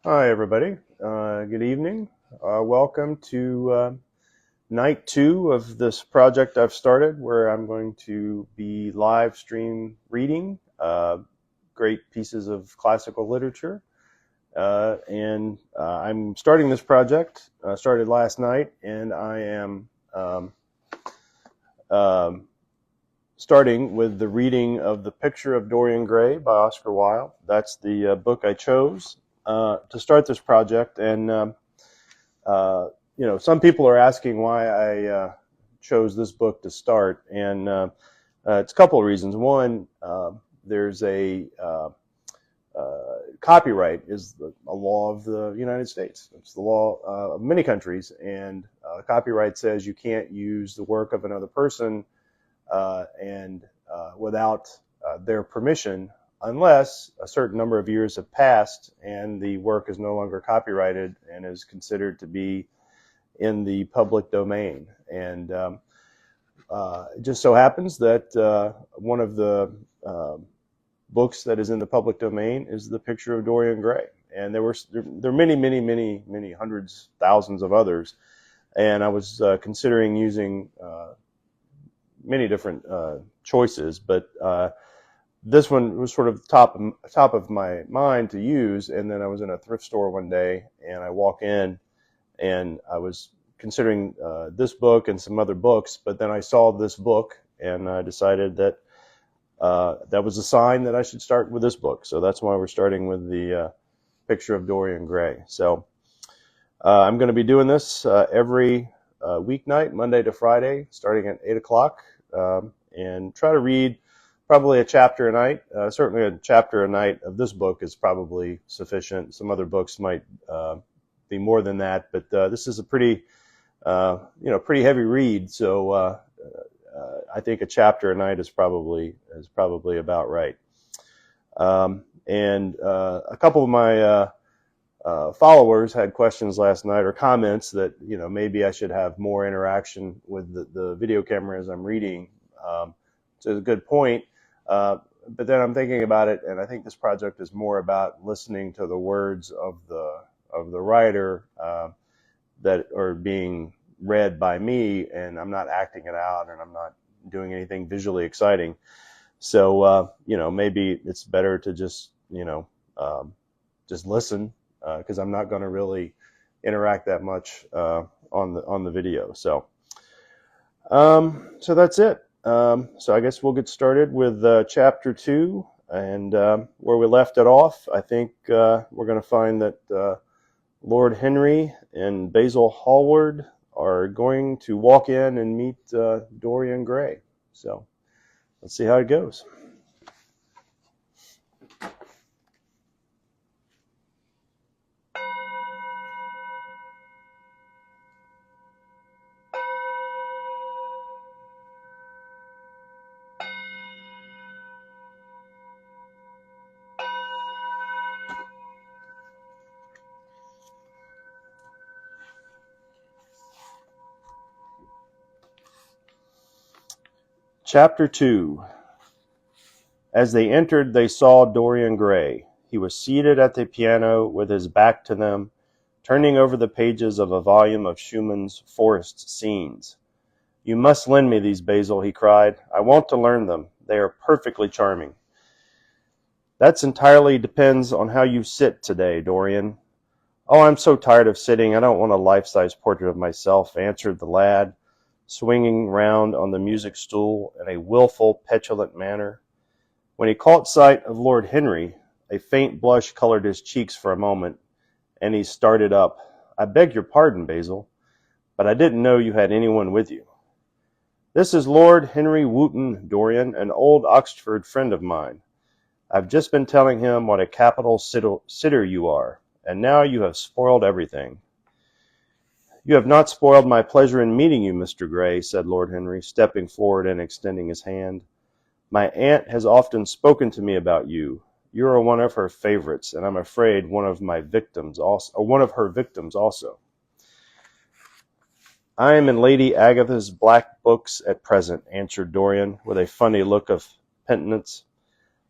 Hi, everybody. Good evening. Welcome to night 2 of this project I've started where I'm going to be live stream reading great pieces of classical literature. And I'm starting this project, started last night, and I am starting with the reading of The Picture of Dorian Gray by Oscar Wilde. That's the book I chose to start this project. And some people are asking why I chose this book to start, and it's a couple of reasons. One, there's a copyright is a law of the United States. It's the law of many countries, and copyright says you can't use the work of another person and without their permission, unless a certain number of years have passed and the work is no longer copyrighted and is considered to be in the public domain. And it just so happens that one of the books that is in the public domain is The Picture of Dorian Gray. And there are many hundreds, thousands of others. And I was considering using many different choices, but this one was sort of top of my mind to use. And then I was in a thrift store one day, and I walk in, and I was considering this book and some other books, but then I saw this book, and I decided that that was a sign that I should start with this book. So that's why we're starting with The Picture of Dorian Gray. So I'm going to be doing this every weeknight, Monday to Friday, starting at 8 o'clock, and try to read probably a chapter a night. Certainly a chapter a night of this book is probably sufficient. Some other books might be more than that, but this is a pretty heavy read. So I think a chapter a night is probably about right. And a couple of my followers had questions last night, or comments that maybe I should have more interaction with the video camera as I'm reading. So it's a good point. But then I'm thinking about it, and I think this project is more about listening to the words of the writer that are being read by me, and I'm not acting it out, and I'm not doing anything visually exciting. So maybe it's better to just listen, because I'm not going to really interact that much on the video. So that's it. So I guess we'll get started with chapter 2, and where we left it off, I think we're going to find that Lord Henry and Basil Hallward are going to walk in and meet Dorian Gray. So let's see how it goes. Chapter 2. As they entered, they saw Dorian Gray. He was seated at the piano with his back to them, turning over the pages of a volume of Schumann's Forest Scenes. "You must lend me these, Basil," he cried. "I want to learn them. They are perfectly charming." "That entirely depends on how you sit today, Dorian." "Oh, I'm so tired of sitting, I don't want a life-size portrait of myself," answered the lad, swinging round on the music stool in a wilful, petulant manner. When he caught sight of Lord Henry, a faint blush colored his cheeks for a moment, and he started up. "I beg your pardon, Basil, but I didn't know you had anyone with you." "This is Lord Henry Wotton, Dorian, an old Oxford friend of mine. I've just been telling him what a capital sitter you are, and now you have spoiled everything." "You have not spoiled my pleasure in meeting you, Mr. Gray," said Lord Henry, stepping forward and extending his hand. "My aunt has often spoken to me about you. You are one of her favorites, and I'm afraid one of her victims also. "I am in Lady Agatha's black books at present," answered Dorian, with a funny look of penitence.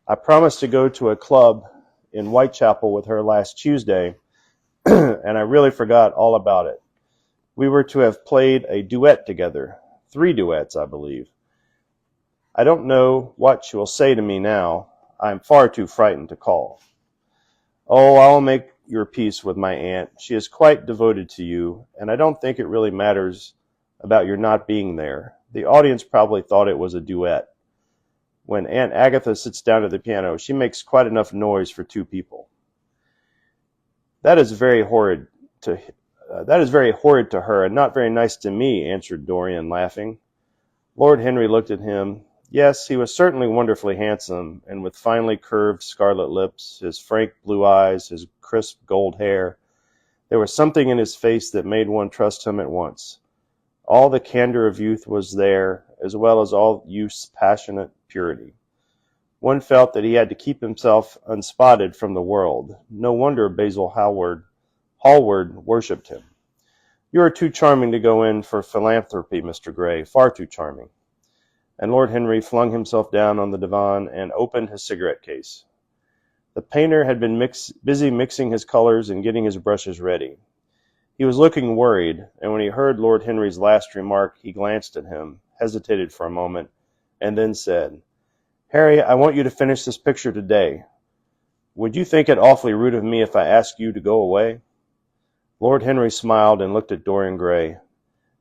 "I promised to go to a club in Whitechapel with her last Tuesday, and I really forgot all about it. We were to have played a duet together. 3 duets, I believe. I don't know what she will say to me now. I am far too frightened to call. Oh, I'll make your peace with my aunt. She is quite devoted to you, and I don't think it really matters about your not being there. The audience probably thought it was a duet. When Aunt Agatha sits down at the piano, she makes quite enough noise for 2 people. That is very horrid to her, and not very nice to me, answered Dorian, laughing. Lord Henry looked at him. Yes, he was certainly wonderfully handsome, and with finely curved scarlet lips, his frank blue eyes, his crisp gold hair. There was something in his face that made one trust him at once. All the candor of youth was there, as well as all youth's passionate purity. One felt that he had to keep himself unspotted from the world. No wonder Basil Hallward worshipped him. You are too charming to go in for philanthropy, Mr. Gray, far too charming. And Lord Henry flung himself down on the divan and opened his cigarette case. The painter had been busy mixing his colors and getting his brushes ready. He was looking worried, and when he heard Lord Henry's last remark, he glanced at him, hesitated for a moment, and then said, Harry, I want you to finish this picture today. Would you think it awfully rude of me if I asked you to go away? Lord Henry smiled and looked at Dorian Gray.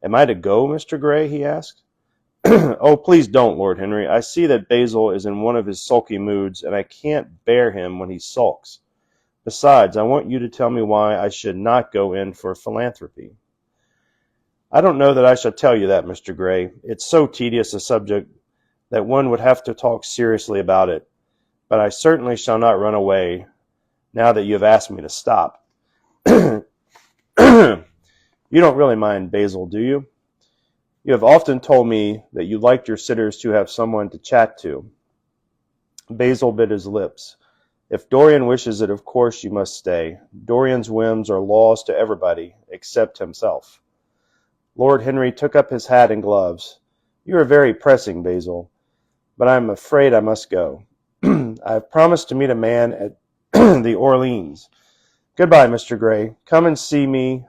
Am I to go, Mr. Gray? He asked. Oh, please don't, Lord Henry. I see that Basil is in one of his sulky moods, and I can't bear him when he sulks. Besides, I want you to tell me why I should not go in for philanthropy. I don't know that I shall tell you that, Mr. Gray. It's so tedious a subject that one would have to talk seriously about it, but I certainly shall not run away now that you have asked me to stop. You don't really mind Basil, do you? You have often told me that you liked your sitters to have someone to chat to. Basil bit his lips. If Dorian wishes it, of course you must stay. Dorian's whims are laws to everybody, except himself. Lord Henry took up his hat and gloves. You are very pressing, Basil, but I am afraid I must go. I have promised to meet a man at the Orleans. Goodbye, Mr. Gray. Come and see me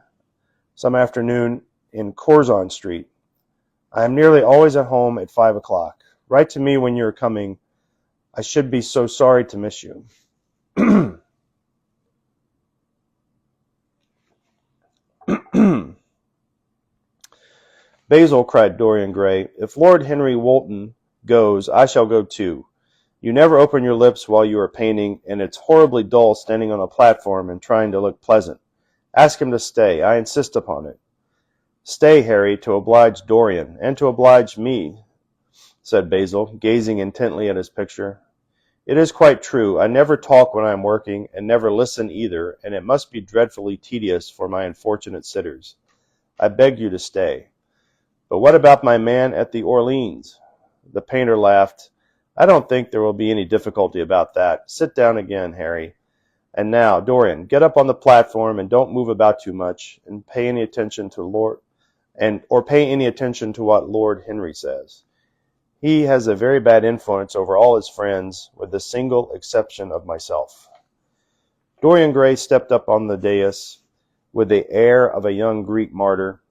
some afternoon in Curzon Street. I am nearly always at home at 5 o'clock. Write to me when you are coming. I should be so sorry to miss you. Basil, cried Dorian Gray, if Lord Henry Wotton goes, I shall go too. You never open your lips while you are painting, and it's horribly dull standing on a platform and trying to look pleasant. Ask him to stay. I insist upon it. Stay, Harry, to oblige Dorian, and to oblige me, said Basil, gazing intently at his picture. It is quite true. I never talk when I am working, and never listen either, and it must be dreadfully tedious for my unfortunate sitters. I beg you to stay. But what about my man at the Orleans? The painter laughed. I don't think there will be any difficulty about that. Sit down again, Harry. And now, Dorian, get up on the platform and don't move about too much, and pay any attention to what Lord Henry says. He has a very bad influence over all his friends, with the single exception of myself. Dorian Gray stepped up on the dais with the air of a young Greek martyr,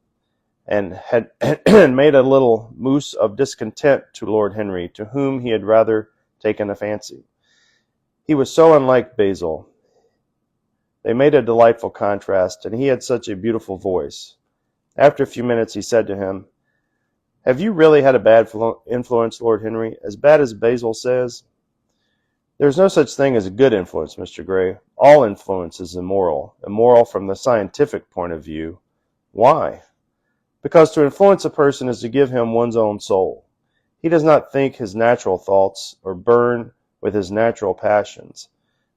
and had made a little moue of discontent to Lord Henry, to whom he had rather taken a fancy. He was so unlike Basil. They made a delightful contrast, and he had such a beautiful voice. After a few minutes he said to him, Have you really had a bad influence, Lord Henry, as bad as Basil says? There is no such thing as a good influence, Mr. Gray. All influence is immoral from the scientific point of view. Why? Because to influence a person is to give him one's own soul. He does not think his natural thoughts or burn with his natural passions.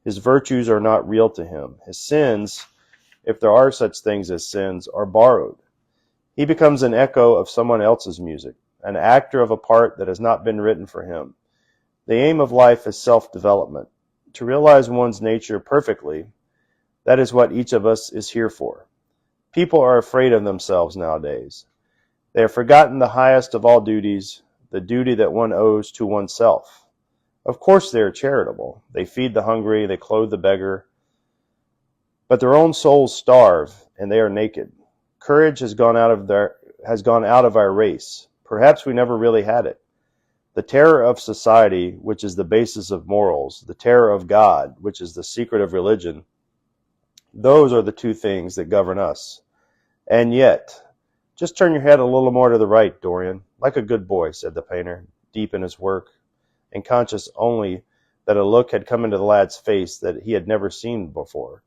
His virtues are not real to him. His sins, if there are such things as sins, are borrowed. He becomes an echo of someone else's music, an actor of a part that has not been written for him. The aim of life is self-development. To realize one's nature perfectly, that is what each of us is here for. People are afraid of themselves nowadays. They have forgotten the highest of all duties, the duty that one owes to oneself. Of course they are charitable. They feed the hungry, they clothe the beggar. But their own souls starve, and they are naked. Courage has gone out of our race. Perhaps we never really had it. The terror of society, which is the basis of morals, the terror of God, which is the secret of religion, those are the two things that govern us. And yet, just turn your head a little more to the right, Dorian, like a good boy, said the painter, deep in his work, and conscious only that a look had come into the lad's face that he had never seen before.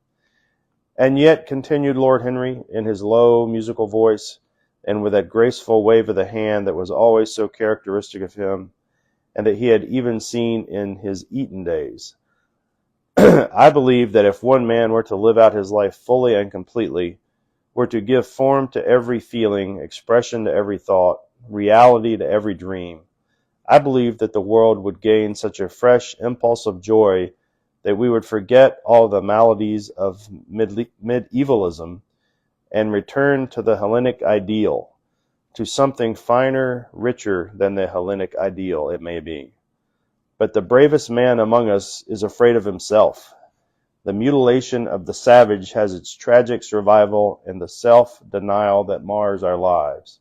And yet, continued Lord Henry, in his low, musical voice, and with that graceful wave of the hand that was always so characteristic of him, and that he had even seen in his Eton days, I believe that if one man were to live out his life fully and completely, were to give form to every feeling, expression to every thought, reality to every dream, I believe that the world would gain such a fresh impulse of joy that we would forget all the maladies of medievalism and return to the Hellenic ideal, to something finer, richer than the Hellenic ideal, it may be. But the bravest man among us is afraid of himself. The mutilation of the savage has its tragic survival in the self-denial that mars our lives.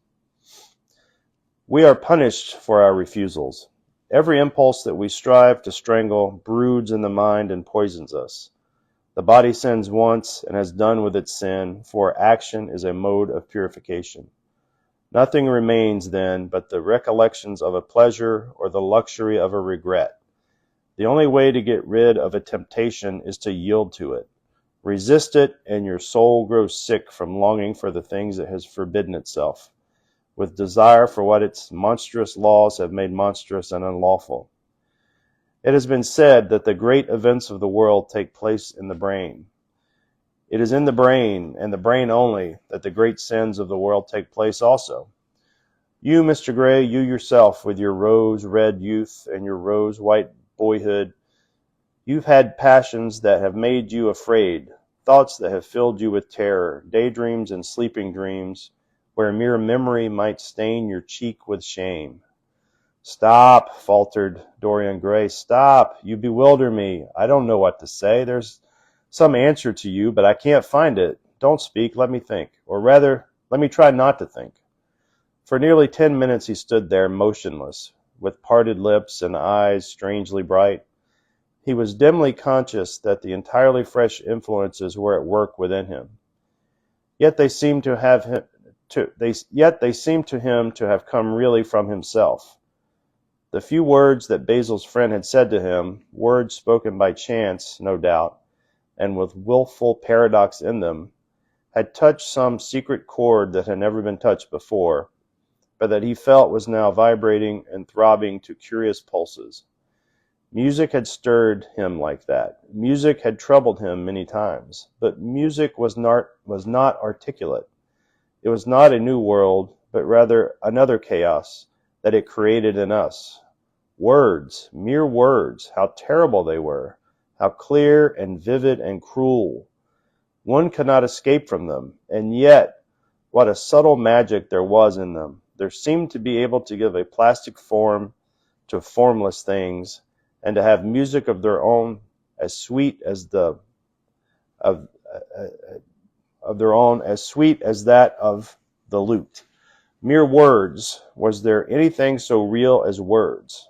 We are punished for our refusals. Every impulse that we strive to strangle broods in the mind and poisons us. The body sins once and has done with its sin, for action is a mode of purification. Nothing remains then but the recollections of a pleasure or the luxury of a regret. The only way to get rid of a temptation is to yield to it. Resist it, and your soul grows sick from longing for the things it has forbidden itself, with desire for what its monstrous laws have made monstrous and unlawful. It has been said that the great events of the world take place in the brain. It is in the brain, and the brain only, that the great sins of the world take place also. You, Mr. Gray, you yourself, with your rose-red youth and your rose-white boyhood, you've had passions that have made you afraid, thoughts that have filled you with terror, daydreams and sleeping dreams, where mere memory might stain your cheek with shame. Stop, faltered Dorian Gray. Stop. You bewilder me. I don't know what to say. There's some answer to you, but I can't find it. Don't speak. Let me think. Or rather, let me try not to think. For nearly 10 minutes he stood there motionless, with parted lips and eyes strangely bright. He was dimly conscious that the entirely fresh influences were at work within him. Yet they seemed to him to have come really from himself. The few words that Basil's friend had said to him, words spoken by chance, no doubt, and with willful paradox in them, had touched some secret chord that had never been touched before, but that he felt was now vibrating and throbbing to curious pulses. Music had stirred him like that. Music had troubled him many times, but music was not articulate. It was not a new world, but rather another chaos that it created in us. Words, mere words, how terrible they were, how clear and vivid and cruel. One could not escape from them, and yet what a subtle magic there was in them. There seemed to be able to give a plastic form to formless things, and to have music of their own as sweet as that of the lute. Mere words. Was there anything so real as words?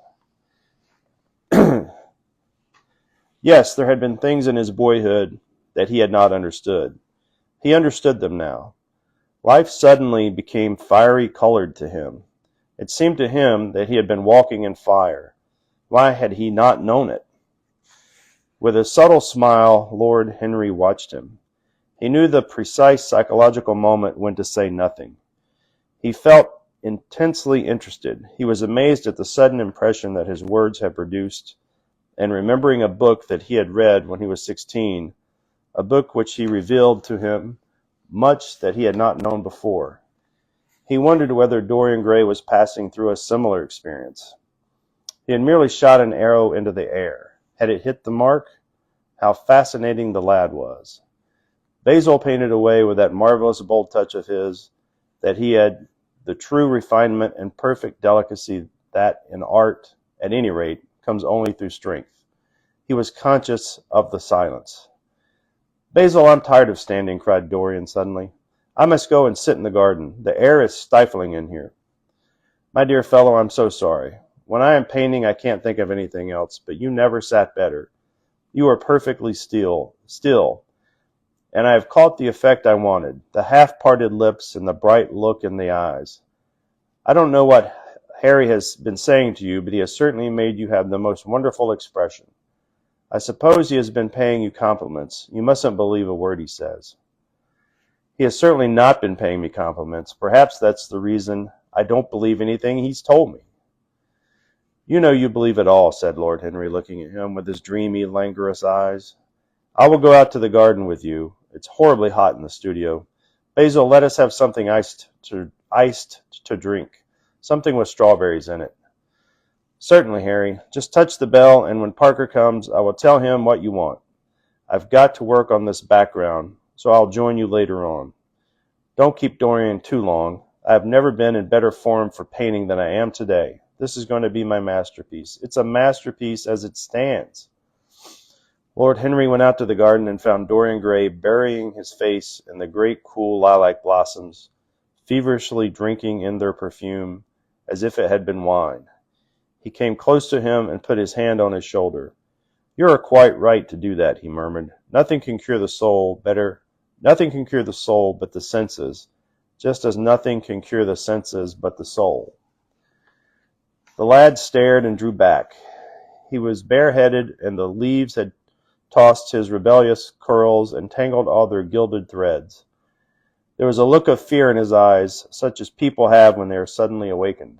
Yes, there had been things in his boyhood that he had not understood. He understood them now. Life suddenly became fiery-colored to him. It seemed to him that he had been walking in fire. Why had he not known it? With a subtle smile, Lord Henry watched him. He knew the precise psychological moment when to say nothing. He felt intensely interested. He was amazed at the sudden impression that his words had produced, and remembering a book that he had read when he was 16, a book which he revealed to him much that he had not known before. He wondered whether Dorian Gray was passing through a similar experience. He had merely shot an arrow into the air. Had it hit the mark? How fascinating the lad was. Basil painted away with that marvelous bold touch of his, that he had the true refinement and perfect delicacy that in art, at any rate, comes only through strength. He was conscious of the silence. Basil, I'm tired of standing, cried Dorian suddenly. I must go and sit in the garden. The air is stifling in here. My dear fellow, I'm so sorry. When I am painting, I can't think of anything else, but you never sat better. You are perfectly still, and I have caught the effect I wanted, the half-parted lips and the bright look in the eyes. I don't know what Harry has been saying to you, but he has certainly made you have the most wonderful expression. I suppose he has been paying you compliments. You mustn't believe a word he says. He has certainly not been paying me compliments. Perhaps that's the reason I don't believe anything he's told me. You know you believe it all, said Lord Henry, looking at him with his dreamy, languorous eyes. I will go out to the garden with you. It's horribly hot in the studio. Basil, let us have something iced to drink, something with strawberries in it. Certainly, Harry. Just touch the bell, and when Parker comes, I will tell him what you want. I've got to work on this background, so I'll join you later on. Don't keep Dorian too long. I have never been in better form for painting than I am today. This is going to be my masterpiece. It's a masterpiece as it stands. Lord Henry went out to the garden and found Dorian Gray burying his face in the great cool lilac blossoms, feverishly drinking in their perfume as if it had been wine. He came close to him and put his hand on his shoulder. You are quite right to do that, he murmured. Nothing can cure the soul but the senses, just as nothing can cure the senses but the soul. The lad stared and drew back. He was bareheaded, and the leaves had tossed his rebellious curls and tangled all their gilded threads. There was a look of fear in his eyes, such as people have when they are suddenly awakened.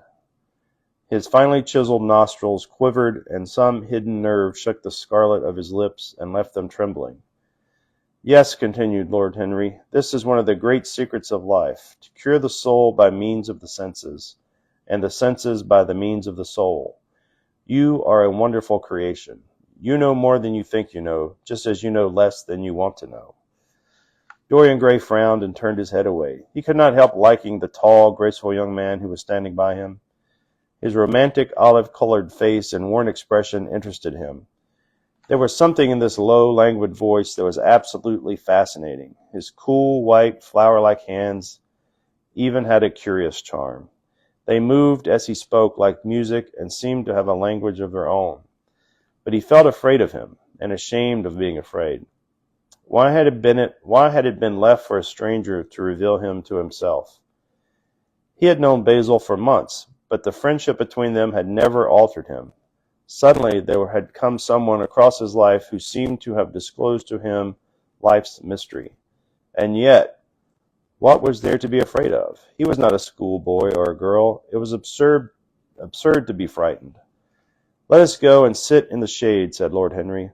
His finely chiseled nostrils quivered, and some hidden nerve shook the scarlet of his lips and left them trembling. Yes, continued Lord Henry, this is one of the great secrets of life, to cure the soul by means of the senses, and the senses by the means of the soul. You are a wonderful creation. You know more than you think you know, just as you know less than you want to know. Dorian Gray frowned and turned his head away. He could not help liking the tall, graceful young man who was standing by him. His romantic, olive-colored face and worn expression interested him. There was something in this low, languid voice that was absolutely fascinating. His cool, white, flower-like hands even had a curious charm. They moved as he spoke like music and seemed to have a language of their own. But he felt afraid of him and ashamed of being afraid. Why had it been left for a stranger to reveal him to himself? He had known Basil for months, but the friendship between them had never altered him. Suddenly there had come someone across his life who seemed to have disclosed to him life's mystery. And yet, what was there to be afraid of? He was not a schoolboy or a girl. It was absurd to be frightened. Let us go and sit in the shade, said Lord Henry.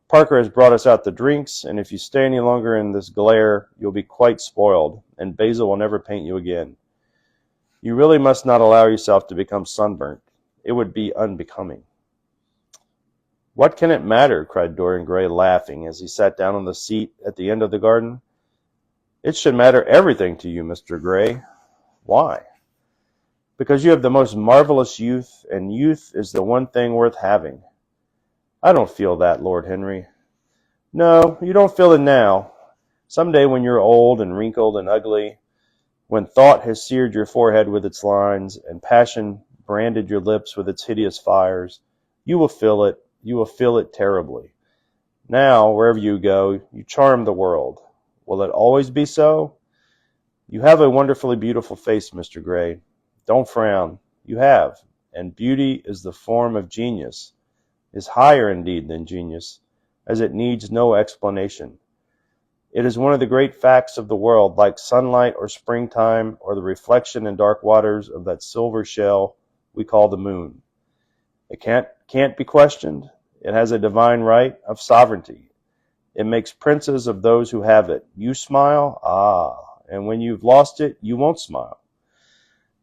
Parker has brought us out the drinks, and if you stay any longer in this glare, you'll be quite spoiled, and Basil will never paint you again. You really must not allow yourself to become sunburnt. It would be unbecoming. What can it matter? Cried Dorian Gray, laughing, as he sat down on the seat at the end of the garden. It should matter everything to you, Mr. Gray. Why? Because you have the most marvelous youth, and youth is the one thing worth having. I don't feel that, Lord Henry. No, you don't feel it now. Some day when you're old and wrinkled and ugly, when thought has seared your forehead with its lines, and passion branded your lips with its hideous fires, you will feel it. You will feel it terribly. Now, wherever you go, you charm the world. Will it always be so? You have a wonderfully beautiful face, Mr. Gray. Don't frown. You have. And beauty is the form of genius, is higher indeed than genius, as it needs no explanation. It is one of the great facts of the world, like sunlight or springtime or the reflection in dark waters of that silver shell we call the moon. It can't be questioned. It has a divine right of sovereignty. It makes princes of those who have it. You smile, and when you've lost it, you won't smile.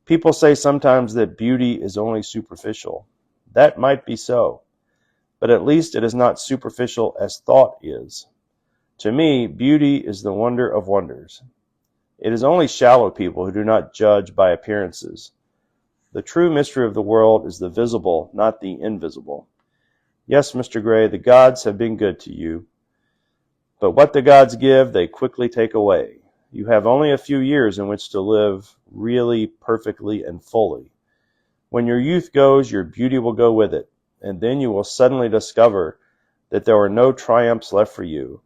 People say sometimes that beauty is only superficial. That might be so, but at least it is not superficial as thought is. To me, beauty is the wonder of wonders. It is only shallow people who do not judge by appearances. The true mystery of the world is the visible, not the invisible. Yes, Mr. Gray, the gods have been good to you. But what the gods give, they quickly take away. You have only a few years in which to live really, perfectly, and fully. When your youth goes, your beauty will go with it, and then you will suddenly discover that there are no triumphs left for you,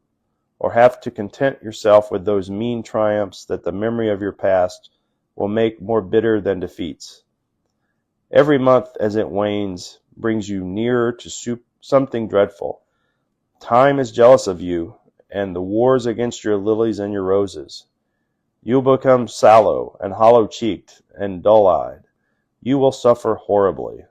or have to content yourself with those mean triumphs that the memory of your past will make more bitter than defeats. Every month as it wanes brings you nearer to something dreadful. Time is jealous of you, and the wars against your lilies and your roses. You will become sallow and hollow-cheeked and dull-eyed. You will suffer horribly.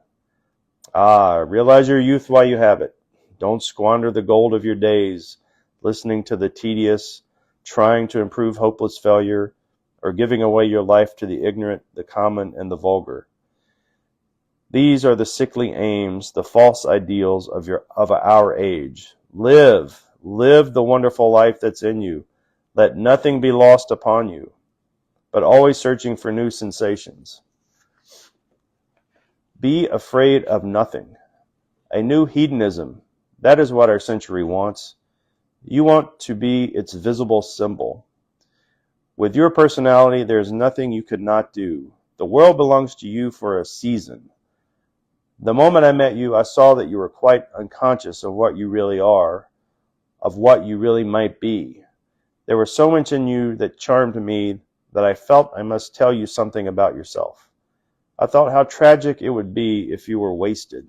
Realize your youth while you have it. Don't squander the gold of your days listening to the tedious, trying to improve hopeless failure, or giving away your life to the ignorant, the common, and the vulgar. These are the sickly aims, the false ideals of our age. Live the wonderful life that's in you. Let nothing be lost upon you, but always searching for new sensations. Be afraid of nothing. A new hedonism, that is what our century wants. You want to be its visible symbol. With your personality, there's nothing you could not do. The world belongs to you for a season. The moment I met you, I saw that you were quite unconscious of what you really are, of what you really might be. There was so much in you that charmed me that I felt I must tell you something about yourself. I thought how tragic it would be if you were wasted.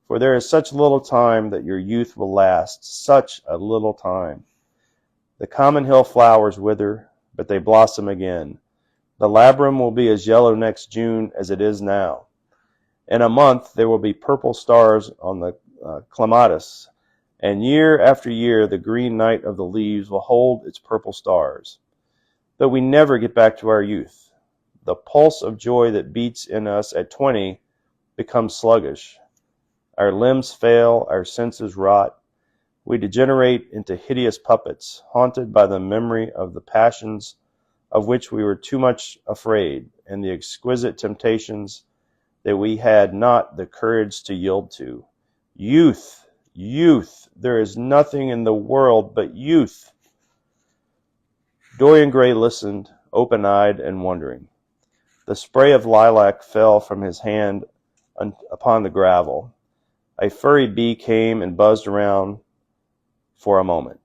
For there is such little time that your youth will last, such a little time. The common hill flowers wither, but they blossom again. The labrum will be as yellow next June as it is now. In a month there will be purple stars on the clematis, and year after year the green night of the leaves will hold its purple stars. But we never get back to our youth. The pulse of joy that beats in us at 20 becomes sluggish. Our limbs fail, our senses rot. We degenerate into hideous puppets, haunted by the memory of the passions of which we were too much afraid, and the exquisite temptations that we had not the courage to yield to. Youth, youth, there is nothing in the world but youth. Dorian Gray listened, open-eyed and wondering. The spray of lilac fell from his hand upon the gravel. A furry bee came and buzzed around for a moment.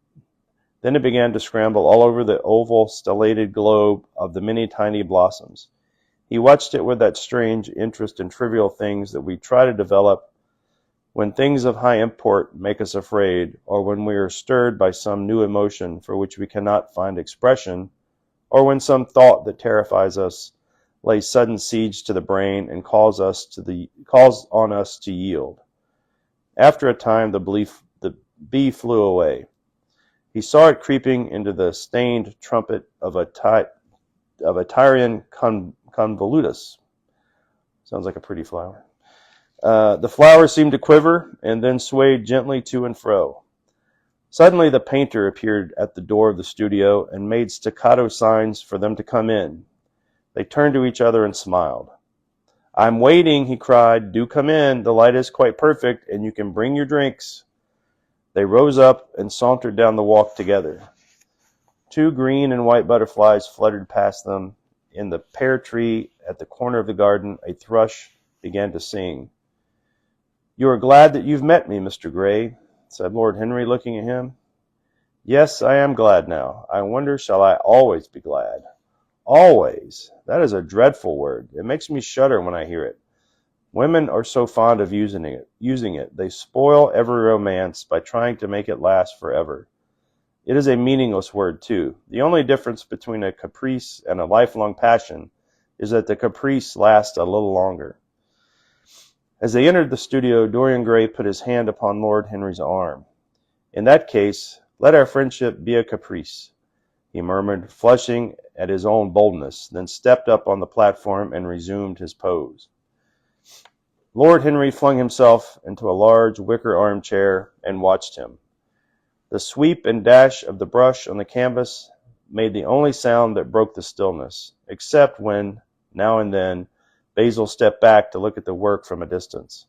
Then it began to scramble all over the oval stellated globe of the many tiny blossoms. He watched it with that strange interest in trivial things that we try to develop when things of high import make us afraid, or when we are stirred by some new emotion for which we cannot find expression, or when some thought that terrifies us lays sudden siege to the brain and calls on us to yield. After a time, the bee flew away. He saw it creeping into the stained trumpet of a Tyrian convolutus. Sounds like a pretty flower. The flower seemed to quiver and then swayed gently to and fro. Suddenly the painter appeared at the door of the studio and made staccato signs for them to come in. They turned to each other and smiled. "I'm waiting," he cried. "Do come in. The light is quite perfect, and you can bring your drinks." They rose up and sauntered down the walk together. 2 green and white butterflies fluttered past them. In the pear tree at the corner of the garden, a thrush began to sing. "You are glad that you've met me, Mr. Gray," said Lord Henry, looking at him. "Yes, I am glad now. I wonder, shall I always be glad?" Always. That is a dreadful word. It makes me shudder when I hear it. Women are so fond of using it. They spoil every romance by trying to make it last forever. It is a meaningless word, too. The only difference between a caprice and a lifelong passion is that the caprice lasts a little longer. As they entered the studio, Dorian Gray put his hand upon Lord Henry's arm. "In that case, let our friendship be a caprice," he murmured, flushing at his own boldness, then stepped up on the platform and resumed his pose. Lord Henry flung himself into a large wicker armchair and watched him. The sweep and dash of the brush on the canvas made the only sound that broke the stillness, except when, now and then, Basil stepped back to look at the work from a distance.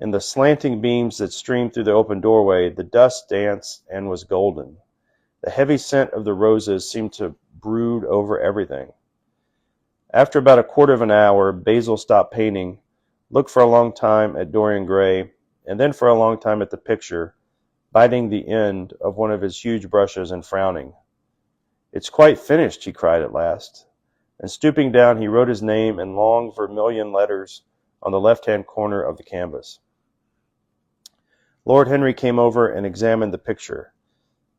In the slanting beams that streamed through the open doorway, the dust danced and was golden. The heavy scent of the roses seemed to brood over everything. After about a quarter of an hour, Basil stopped painting, looked for a long time at Dorian Gray, and then for a long time at the picture, biting the end of one of his huge brushes and frowning. "It's quite finished," he cried at last, and stooping down he wrote his name in long vermilion letters on the left-hand corner of the canvas. Lord Henry came over and examined the picture.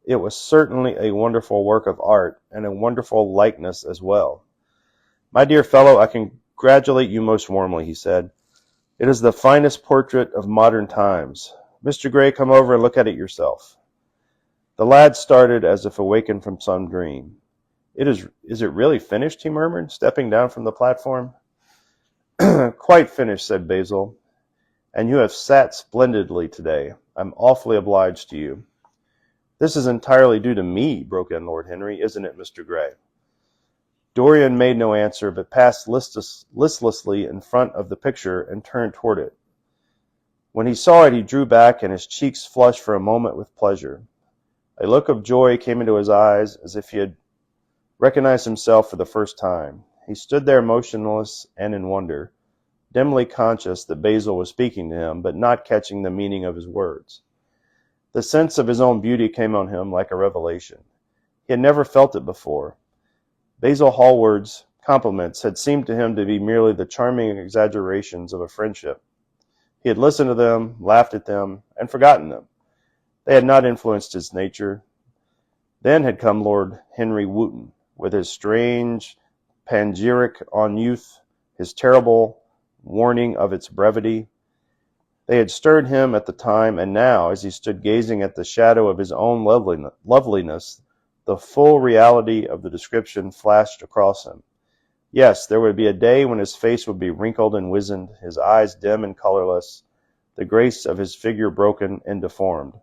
It was certainly a wonderful work of art, and a wonderful likeness as well. "My dear fellow, I congratulate you most warmly," he said. "It is the finest portrait of modern times. Mr. Gray, come over and look at it yourself." The lad started as if awakened from some dream. Is it really finished?" he murmured, stepping down from the platform. "Quite finished," said Basil. "And you have sat splendidly today. I'm awfully obliged to you." "This is entirely due to me," broke in Lord Henry, "isn't it, Mr. Gray?" Dorian made no answer, but passed listlessly in front of the picture and turned toward it. When he saw it, he drew back, and his cheeks flushed for a moment with pleasure. A look of joy came into his eyes, as if he had recognized himself for the first time. He stood there motionless and in wonder, dimly conscious that Basil was speaking to him, but not catching the meaning of his words. The sense of his own beauty came on him like a revelation. He had never felt it before. Basil Hallward's compliments had seemed to him to be merely the charming exaggerations of a friendship. He had listened to them, laughed at them, and forgotten them. They had not influenced his nature. Then had come Lord Henry Wotton, with his strange panegyric on youth, his terrible warning of its brevity. They had stirred him at the time, and now, as he stood gazing at the shadow of his own loveliness, the full reality of the description flashed across him. Yes, there would be a day when his face would be wrinkled and wizened, his eyes dim and colorless, the grace of his figure broken and deformed.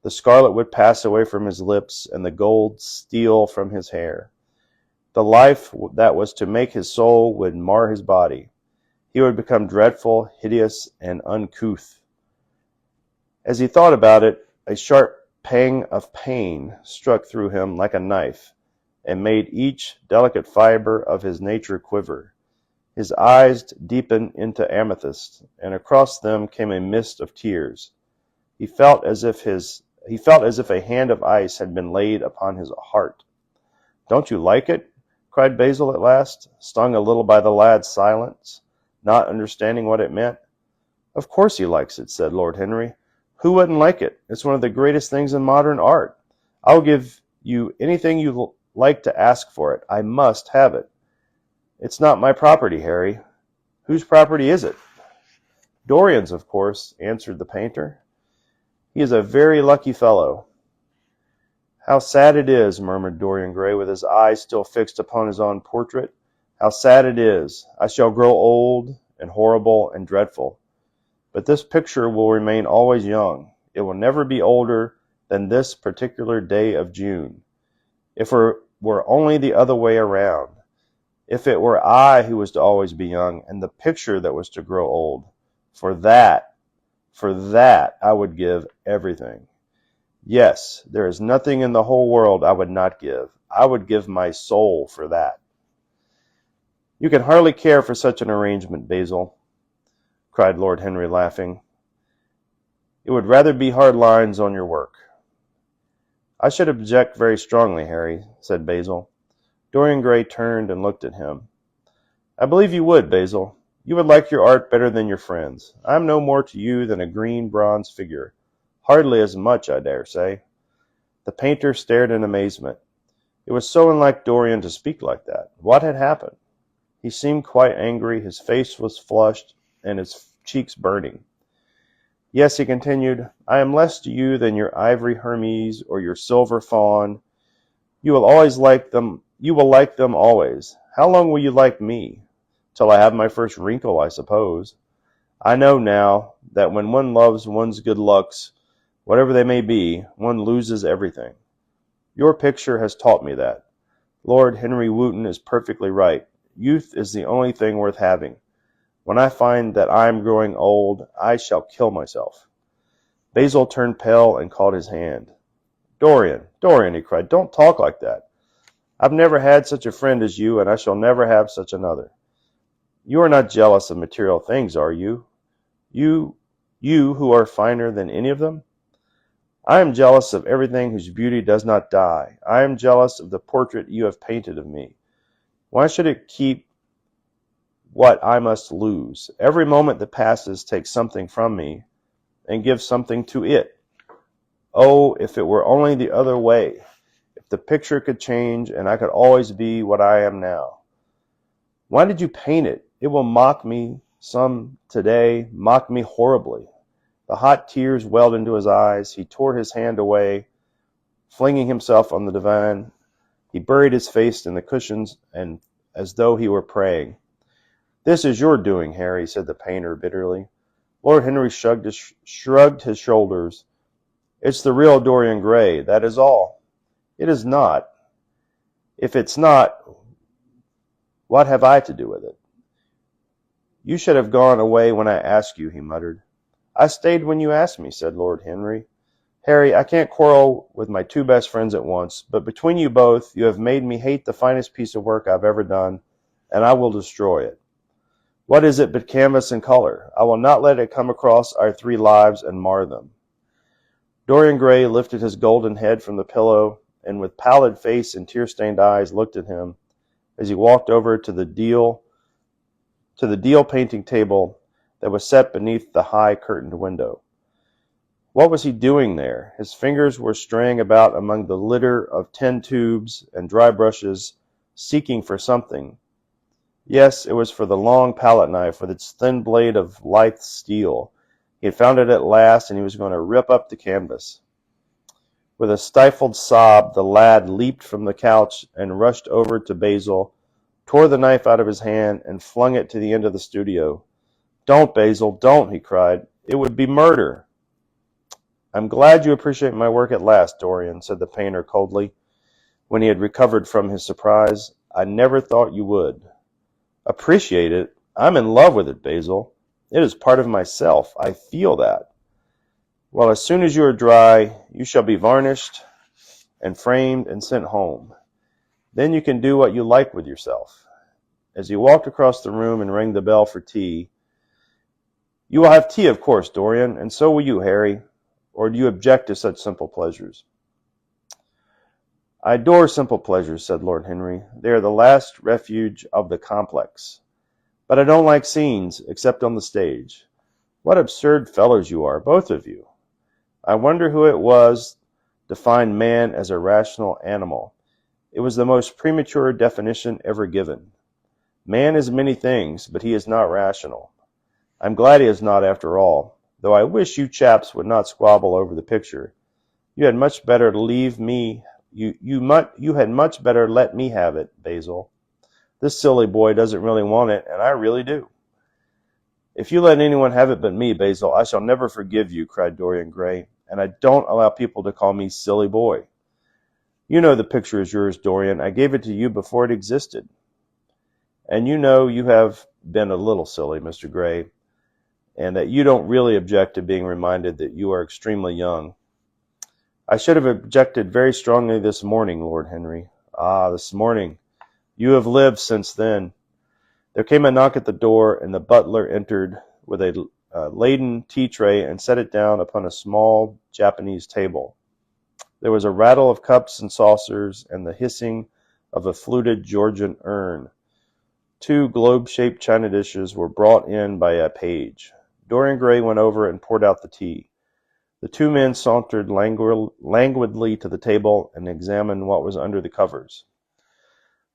The scarlet would pass away from his lips, and the gold steal from his hair. The life that was to make his soul would mar his body. He would become dreadful, hideous, and uncouth. As he thought about it, a sharp pang of pain struck through him like a knife, and made each delicate fiber of his nature quiver. His eyes deepened into amethyst, and across them came a mist of tears. He felt as if a hand of ice had been laid upon his heart. "Don't you like it?" cried Basil at last, stung a little by the lad's silence, not understanding what it meant. "Of course he likes it," said Lord Henry. "Who wouldn't like it? It's one of the greatest things in modern art. I'll give you anything you like to ask for it. I must have it." "It's not my property, Harry." "Whose property is it?" "Dorian's, of course," answered the painter. "He is a very lucky fellow." "How sad it is," murmured Dorian Gray, with his eyes still fixed upon his own portrait. "How sad it is. I shall grow old and horrible and dreadful. But this picture will remain always young. It will never be older than this particular day of June. If it were only the other way around. If it were I who was to always be young, and the picture that was to grow old. For that I would give everything. Yes, there is nothing in the whole world I would not give. I would give my soul for that." "You can hardly care for such an arrangement, Basil," cried Lord Henry, laughing. "It would rather be hard lines on your work." "I should object very strongly, Harry," said Basil. Dorian Gray turned and looked at him. "I believe you would, Basil. You would like your art better than your friends. I am no more to you than a green bronze figure. Hardly as much, I dare say." The painter stared in amazement. It was so unlike Dorian to speak like that. What had happened? He seemed quite angry. His face was flushed, and his cheeks burning. "Yes," he continued, "I am less to you than your ivory Hermes or your silver fawn. You will like them always. How long will you like me? Till I have my first wrinkle, I suppose. I know now that when one loves one's good looks, whatever they may be, one loses everything. Your picture has taught me that. Lord Henry Wotton is perfectly right. Youth is the only thing worth having. When I find that I am growing old, I shall kill myself." Basil turned pale and caught his hand. "Dorian, Dorian," he cried, "don't talk like that. I've never had such a friend as you, and I shall never have such another. You are not jealous of material things, are you? You, you who are finer than any of them?" "I am jealous of everything whose beauty does not die. I am jealous of the portrait you have painted of me. Why should it keep what I must lose? Every moment that passes takes something from me and gives something to it. Oh, if it were only the other way! If the picture could change and I could always be what I am now. Why did you paint it? It will mock me some today, mock me horribly." The hot tears welled into his eyes. He tore his hand away, flinging himself on the divan. He buried his face in the cushions and as though he were praying. "This is your doing, Harry," said the painter bitterly. Lord Henry shrugged his shoulders. "It's the real Dorian Gray, that is all." "It is not. If it's not, what have I to do with it?" "You should have gone away when I asked you," he muttered. "I stayed when you asked me," said Lord Henry. "Harry, I can't quarrel with my two best friends at once, but between you both, you have made me hate the finest piece of work I've ever done, and I will destroy it. What is it but canvas and color? I will not let it come across our three lives and mar them." Dorian Gray lifted his golden head from the pillow, and with pallid face and tear-stained eyes looked at him as he walked over to the deal painting table that was set beneath the high curtained window. What was he doing there? His fingers were straying about among the litter of tin tubes and dry brushes, seeking for something. Yes, it was for the long palette knife with its thin blade of lithe steel. He had found it at last, and he was going to rip up the canvas. With a stifled sob, the lad leaped from the couch and rushed over to Basil, tore the knife out of his hand, and flung it to the end of the studio. "Don't, Basil, don't," he cried. "It would be murder." "I'm glad you appreciate my work at last, Dorian," said the painter coldly, when he had recovered from his surprise. "I never thought you would." "Appreciate it? I'm in love with it, Basil. It is part of myself. I feel that. Well, as soon as you are dry, you shall be varnished and framed and sent home. Then you can do what you like with yourself." As he walked across the room and rang the bell for tea, "You will have tea, of course, Dorian, and so will you, Harry. Or do you object to such simple pleasures?" "I adore simple pleasures," said Lord Henry. "They are the last refuge of the complex. But I don't like scenes, except on the stage. What absurd fellows you are, both of you. I wonder who it was defined man as a rational animal. It was the most premature definition ever given. Man is many things, but he is not rational. I'm glad he is not, after all, though I wish you chaps would not squabble over the picture. You had much better leave me. You had much better let me have it, Basil. This silly boy doesn't really want it, and I really do." "If you let anyone have it but me, Basil, I shall never forgive you," cried Dorian Gray, "and I don't allow people to call me silly boy. You know the picture is yours, Dorian. I gave it to you before it existed. And you know you have been a little silly, Mr. Gray, and that you don't really object to being reminded that you are extremely young." "I should have objected very strongly this morning, Lord Henry." "Ah, this morning. You have lived since then." There came a knock at the door, and the butler entered with a laden tea tray and set it down upon a small Japanese table. There was a rattle of cups and saucers and the hissing of a fluted Georgian urn. Two globe-shaped china dishes were brought in by a page. Dorian Gray went over and poured out the tea. The two men sauntered languidly to the table and examined what was under the covers.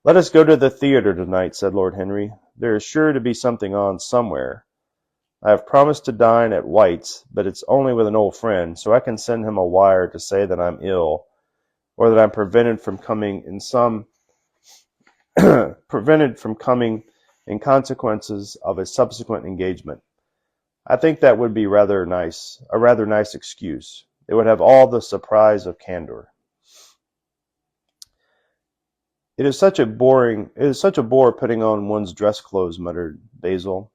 "Let us go to the theatre tonight," said Lord Henry. "There is sure to be something on somewhere. I have promised to dine at White's, but it's only with an old friend, so I can send him a wire to say that I'm ill, or that I'm prevented from coming in consequences of a subsequent engagement. I think that would be a rather nice excuse. It would have all the surprise of candor." It is such a bore putting on one's dress clothes," muttered Basil.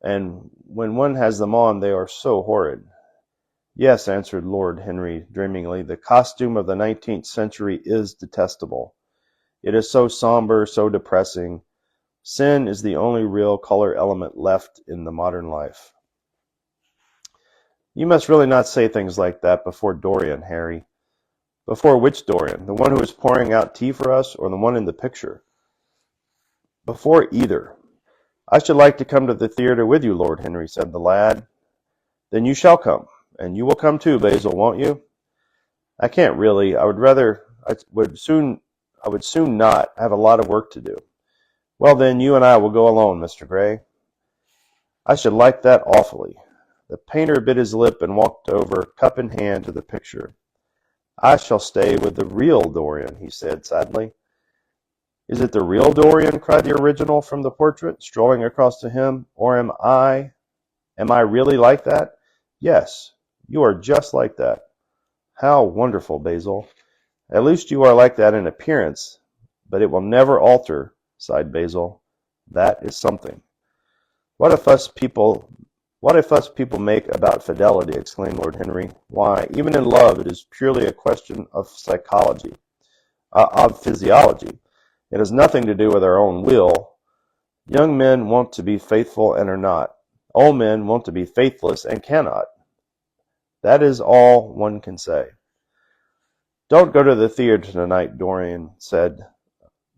and when one has them on, they are so horrid. Yes, answered Lord Henry dreamingly, the costume of the 19th century is detestable. It is so somber, so depressing. Sin is the only real color element left in the modern life. You must really not say things like that before Dorian, Harry. Before which Dorian? The one who is pouring out tea for us, or the one in the picture? Before either. I should like to come to the theatre with you, Lord Henry, said the lad. Then you shall come. And you will come too, Basil, won't you? I can't really. I would soon not. I have a lot of work to do. Well then, you and I will go alone, Mr. Gray. I should like that awfully. The painter bit his lip and walked over, cup in hand, to the picture. I shall stay with the real Dorian, he said sadly. Is it the real Dorian? Cried the original from the portrait, strolling across to him. Or am I really like that? Yes. You are just like that. How wonderful, Basil. At least you are like that in appearance, but it will never alter, sighed Basil. That is something. What a fuss people make about fidelity, exclaimed Lord Henry. Why, even in love it is purely a question of psychology, of physiology. It has nothing to do with our own will. Young men want to be faithful and are not. Old men want to be faithless and cannot. That is all one can say. Don't go to the theatre tonight, Dorian said.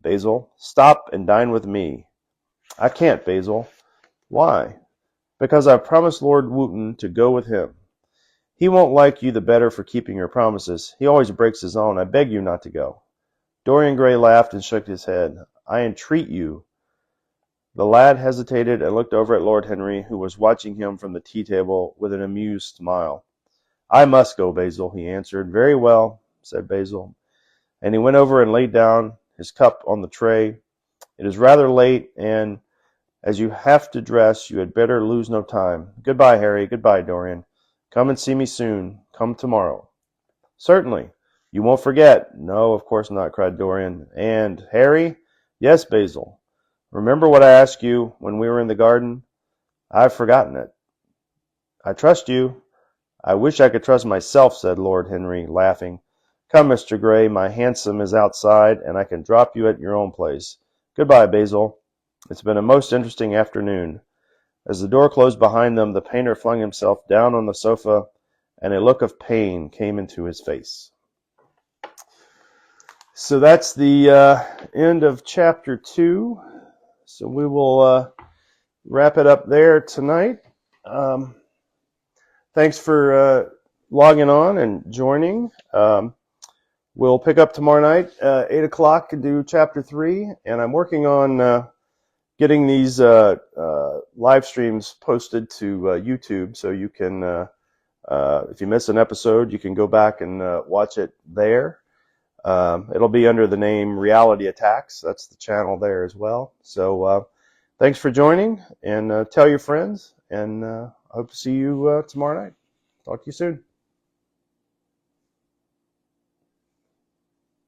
Basil, stop and dine with me. I can't, Basil. Why? Because I've promised Lord Wootton to go with him. He won't like you the better for keeping your promises. He always breaks his own. I beg you not to go. Dorian Gray laughed and shook his head. I entreat you. The lad hesitated and looked over at Lord Henry, who was watching him from the tea-table with an amused smile. I must go, Basil, he answered. Very well, said Basil. And he went over and laid down his cup on the tray. It is rather late, and as you have to dress, you had better lose no time. Goodbye, Harry. Goodbye, Dorian. Come and see me soon. Come tomorrow. Certainly. You won't forget. No, of course not, cried Dorian. And, Harry? Yes, Basil. Remember what I asked you when we were in the garden? I've forgotten it. I trust you. I wish I could trust myself, said Lord Henry, laughing. Come, Mr. Gray, my hansom is outside, and I can drop you at your own place. Goodbye, Basil. It's been a most interesting afternoon. As the door closed behind them, the painter flung himself down on the sofa, and a look of pain came into his face. So that's the end of chapter 2. So we will wrap it up there tonight. Thanks for logging on and joining. We'll pick up tomorrow night, 8 o'clock, to do chapter 3. And I'm working on getting these live streams posted to YouTube, so you can, if you miss an episode, you can go back and watch it there. It'll be under the name Reality Attacks. That's the channel there as well. So thanks for joining, and tell your friends, and I hope to see you tomorrow night. Talk to you soon.